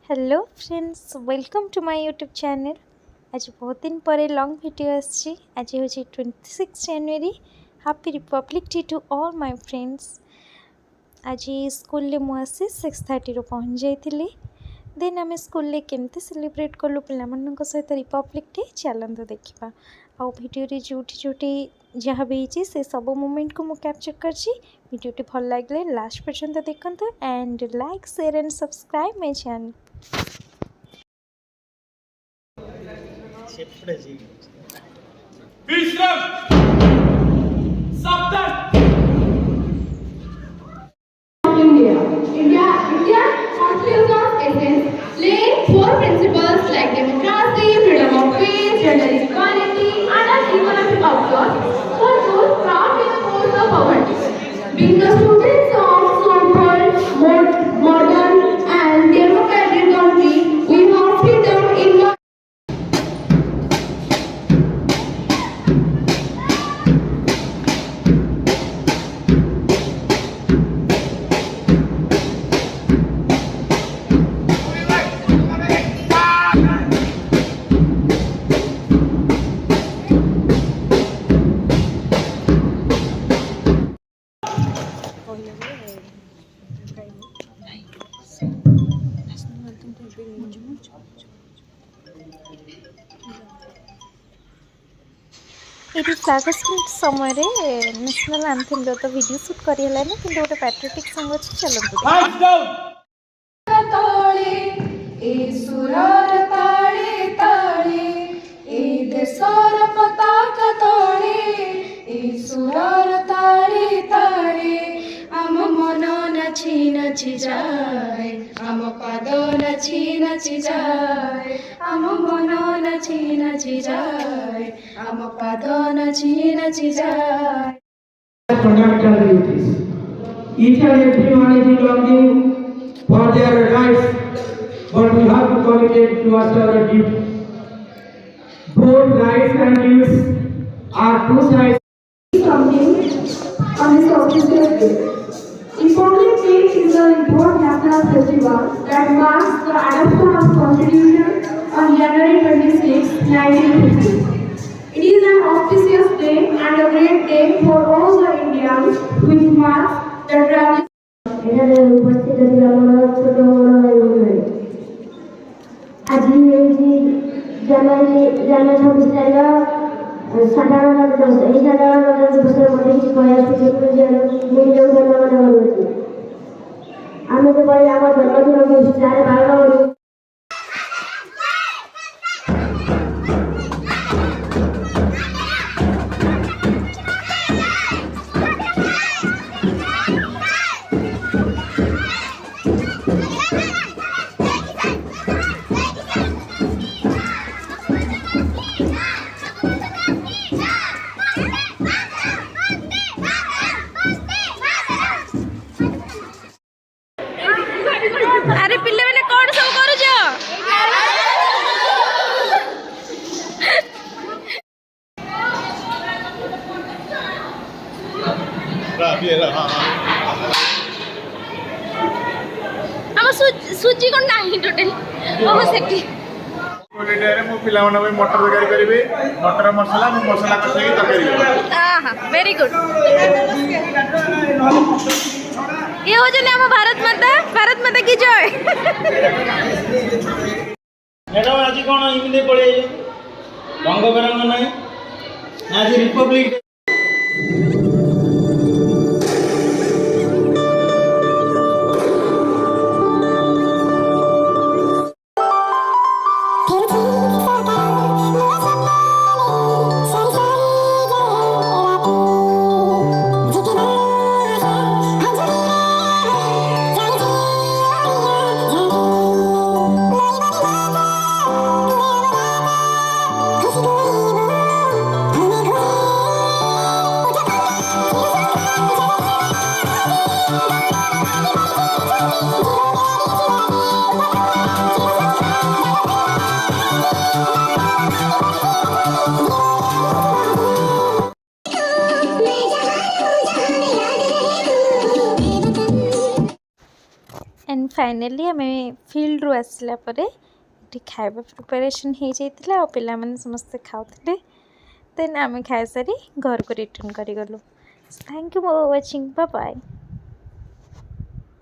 Hello friends, welcome to my YouTube channel. आज बहुत दिन पर लॉन्ग वीडियो आसी। आज हूँ 26 जनवरी। Happy Republic Day to all my friends. आज स्कूल में मुझे 6:30 पहुँच जाइली। देन आम स्कूल केमती सेलिब्रेट कलु पिला सहित रिपब्लिक डे चलते देखा। आउ भिडियो जोटी जहाँ भी से सब मोमेंट को मुझे कैप्चर करटी भल लगे लास्ट पर्यंत देखते and like share and subscribe my channel. India constitutes of essence, laying four principles like democracy, freedom of speech, gender equality, and an economic outlook for those trapped in the course of poverty. Being the students of so-called modern and democratic country, we have freedom in one. ये flag hosting समय national anthem तो video shoot करें कि गोटे patriotic song अच्छे चलते। নাচি নাচি যায় আম পাদ নাচি নাচি যায় আম মন নাচি নাচি যায় আম পাদ নাচি নাচি যায়। Fundamental duties. Each and everyone is longing for their rights, but we have to communicate towards our duty. Both rights and duties are two sides. Something on this auspicious day. Republic Day is an important national festival that marks the adoption of Constitution on January 26, 1950. It is an auspicious day and a great day for all the Indians, which marks the transition. এখানে উপস্থিত আছি আমরা ছোট বড় ভাই বোনেরা। আজ এই জানুয়ারি 26 তারিখ সাধারণত এই সাধারণত বছরের মধ্যে কিছু করার সুযোগ নিয়োগ ধন্যবাদ করছি। আমি তো বলি আমার জন্মদিন যারা বাংলা বলি अरे पिले मैंने कौन सब करू सुजी कौन नहीं टोटल ओहो सेठी मटर तरकारी करेंगे मटर मसला मसला कषाई तरकारी। हाँ वेरी गुड। ये हो जाने हम भारत माता की जय। मैडम आज कौन इमिदे पड़े रंग बेरंग ना आज रिपब्लिक फाइनली आम फिल्ड रू आसला ये खाଇବା प्रिपरेशन हो जाता और पिला माने समस्ते खाते देन आम खाई सारी घर को रिटर्न कर गलु। Thank you for watching, bye bye.